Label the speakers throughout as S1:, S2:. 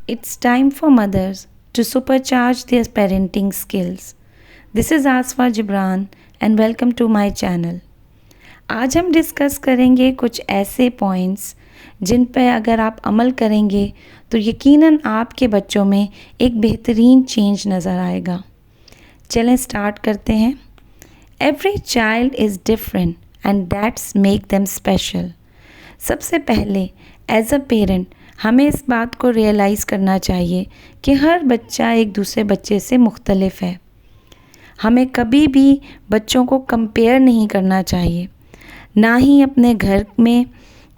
S1: It's time for mothers to supercharge their parenting skills. This is Asfa Gibran and welcome to my channel. आज हम discuss करेंगे कुछ ऐसे points जिन पर अगर आप अमल करेंगे तो यकीनन आपके बच्चों में एक बेहतरीन चेंज नज़र आएगा। चलें स्टार्ट करते हैं। Every child is different and that's make them special. सबसे पहले एज अ पेरेंट हमें इस बात को रियलाइज़ करना चाहिए कि हर बच्चा एक दूसरे बच्चे से मुख्तलिफ है। हमें कभी भी बच्चों को कंपेयर नहीं करना चाहिए, ना ही अपने घर में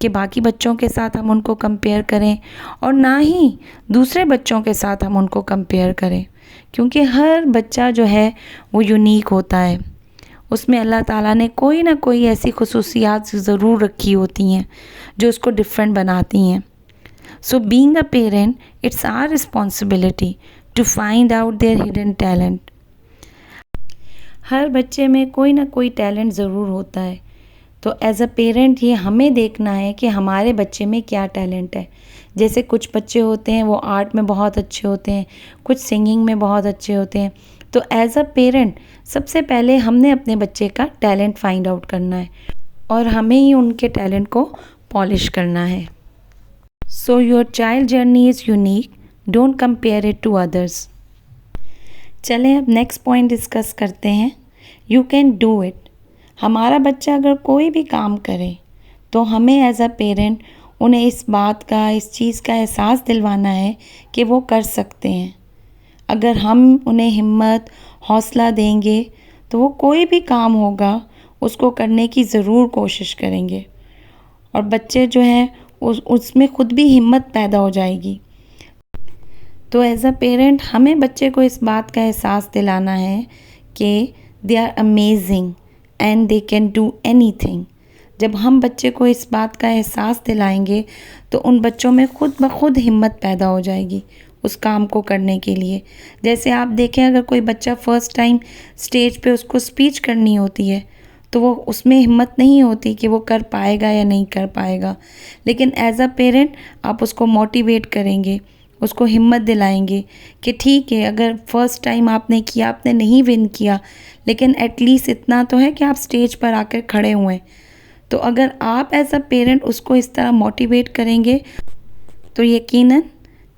S1: कि बाकी बच्चों के साथ हम उनको कंपेयर करें और ना ही दूसरे बच्चों के साथ हम उनको कंपेयर करें, क्योंकि हर बच्चा जो है वो यूनिक होता है। उसमें अल्लाह ताला ने कोई ना कोई ऐसी खुसूसियात ज़रूर रखी होती हैं जो उसको डिफरेंट बनाती हैं। So being a parent, it's our responsibility to find out their hidden talent. हर बच्चे में कोई ना कोई टैलेंट ज़रूर होता है, तो एज अ पेरेंट ये हमें देखना है कि हमारे बच्चे में क्या टैलेंट है। जैसे कुछ बच्चे होते हैं वो आर्ट में बहुत अच्छे होते हैं, कुछ सिंगिंग में बहुत अच्छे होते हैं। तो एज अ पेरेंट सबसे पहले हमने अपने बच्चे का टैलेंट फाइंड आउट करना है और हमें ही उनके टैलेंट को पॉलिश करना है। So your child journey is unique. Don't compare it to others. चलें अब नेक्स्ट पॉइंट डिस्कस करते हैं। You can do it. हमारा बच्चा अगर कोई भी काम करे तो हमें एज अ पेरेंट उन्हें इस बात का, इस चीज़ का एहसास दिलवाना है कि वो कर सकते हैं। अगर हम उन्हें हिम्मत, हौसला देंगे तो वो कोई भी काम होगा उसको करने की ज़रूर कोशिश करेंगे और बच्चे जो हैं उसमें ख़ुद भी हिम्मत पैदा हो जाएगी। तो एज अ पेरेंट हमें बच्चे को इस बात का एहसास दिलाना है कि they are amazing and they can do anything. जब हम बच्चे को इस बात का एहसास दिलाएंगे तो उन बच्चों में ख़ुद ब खुद हिम्मत पैदा हो जाएगी उस काम को करने के लिए। जैसे आप देखें, अगर कोई बच्चा फ़र्स्ट टाइम स्टेज पे उसको स्पीच करनी होती है तो वो उसमें हिम्मत नहीं होती कि वो कर पाएगा या नहीं कर पाएगा, लेकिन एज अ पेरेंट आप उसको मोटिवेट करेंगे, उसको हिम्मत दिलाएंगे कि ठीक है, अगर फ़र्स्ट टाइम आपने किया, आपने नहीं विन किया, लेकिन एटलीस्ट इतना तो है कि आप स्टेज पर आकर खड़े हुए। तो अगर आप एज अ पेरेंट उसको इस तरह मोटिवेट करेंगे तो यकीनन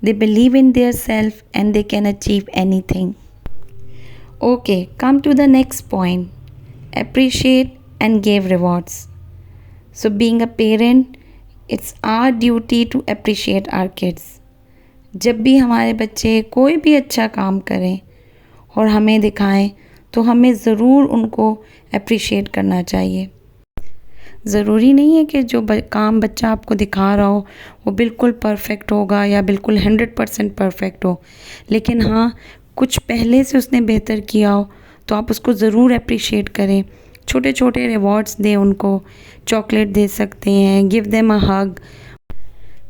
S1: they believe in their self and they can achieve anything. Okay, come to the next point, appreciate and give rewards. So being a parent, it's our duty to appreciate our kids. जब भी हमारे बच्चे कोई भी अच्छा काम करें और हमें दिखाएं तो हमें ज़रूर उनको अप्रिशिएट करना चाहिए। ज़रूरी नहीं है कि जो काम बच्चा आपको दिखा रहा हो वो बिल्कुल परफेक्ट होगा या बिल्कुल 100% परफेक्ट हो, लेकिन हाँ, कुछ पहले से उसने बेहतर किया हो तो आप उसको ज़रूर अप्रिशिएट करें। छोटे छोटे रिवॉर्ड्स दें उनको, चॉकलेट दे सकते हैं, गिव देम अ हग।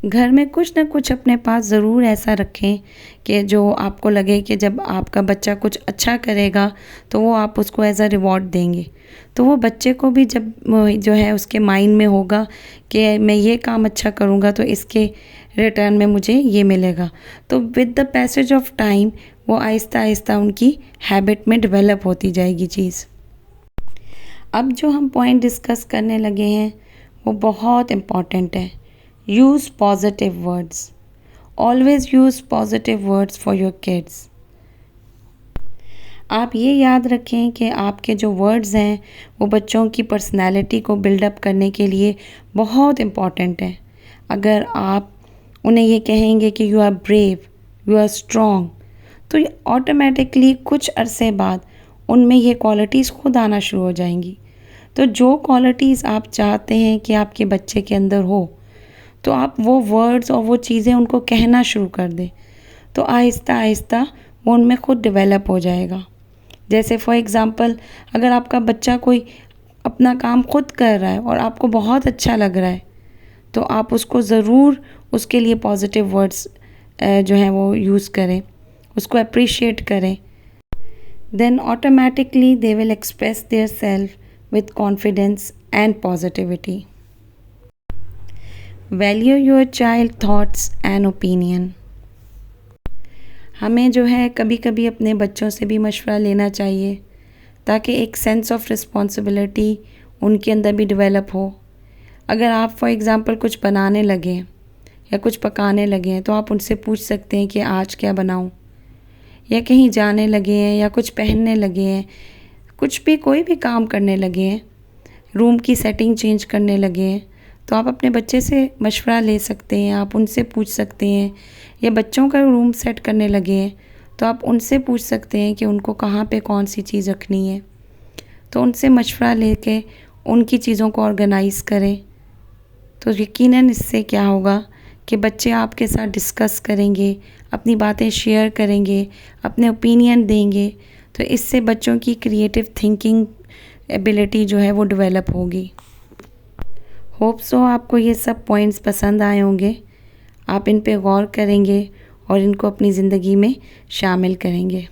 S1: घर में कुछ ना कुछ अपने पास ज़रूर ऐसा रखें कि जो आपको लगे कि जब आपका बच्चा कुछ अच्छा करेगा तो वो आप उसको एज अ रिवॉर्ड देंगे, तो वो बच्चे को भी जब जो है उसके माइंड में होगा कि मैं ये काम अच्छा करूँगा तो इसके रिटर्न में मुझे ये मिलेगा। तो with the passage of time वो आहिस्ता आहिस्ता उनकी हैबिट में डेवलप होती जाएगी चीज़। अब जो हम पॉइंट डिस्कस करने लगे हैं वो बहुत इम्पॉर्टेंट है। Use positive words. Always use positive words for your kids. आप ये याद रखें कि आपके जो वर्ड्स हैं वो बच्चों की पर्सनैलिटी को बिल्डअप करने के लिए बहुत इम्पॉर्टेंट है। अगर आप उन्हें ये कहेंगे कि you are brave, you are strong, तो ऑटोमेटिकली कुछ अरसे बाद उनमें ये क्वालिटीज़ खुद आना शुरू हो जाएंगी। तो जो क्वालिटीज़ आप चाहते हैं कि आपके बच्चे के अंदर हो, तो आप वो वर्ड्स और वो चीज़ें उनको कहना शुरू कर दें, तो आहिस्ता आहिस्ता वो उनमें खुद डेवलप हो जाएगा। जैसे फॉर एग्ज़ाम्पल, अगर आपका बच्चा कोई अपना काम खुद कर रहा है और आपको बहुत अच्छा लग रहा है तो आप उसको ज़रूर उसके लिए पॉजिटिव वर्ड्स जो हैं वो यूज़ करें, उसको अप्रिशिएट करें। Then automatically they will express their self with confidence and positivity. Value your child thoughts and opinion. हमें जो है कभी कभी अपने बच्चों से भी मशवरा लेना चाहिए, ताकि एक सेंस ऑफ रिस्पॉन्सिबिलिटी उनके अंदर भी डेवलप हो। अगर आप फॉर एग्ज़ाम्पल कुछ बनाने लगे हैं या कुछ पकाने लगे हैं, तो आप उनसे पूछ सकते हैं कि आज क्या बनाऊं। या कहीं जाने लगे हैं या कुछ पहनने लगे हैं, कुछ भी कोई भी काम करने लगे हैं, रूम की सेटिंग चेंज करने लगे हैं, तो आप अपने बच्चे से मशवरा ले सकते हैं, आप उनसे पूछ सकते हैं। या बच्चों का रूम सेट करने लगे हैं, तो आप उनसे पूछ सकते हैं कि उनको कहाँ पे कौन सी चीज़ रखनी है। तो उनसे मशवरा लेके उनकी चीज़ों को ऑर्गेनाइज़ करें। तो यकीनन इससे क्या होगा कि बच्चे आपके साथ डिस्कस करेंगे, अपनी बातें शेयर करेंगे, अपने ओपिनियन देंगे। तो इससे बच्चों की क्रिएटिव थिंकिंग एबिलिटी जो है वो डेवलप होगी। होप सो आपको ये सब पॉइंट्स पसंद आए होंगे। आप इन पे गौर करेंगे और इनको अपनी ज़िंदगी में शामिल करेंगे।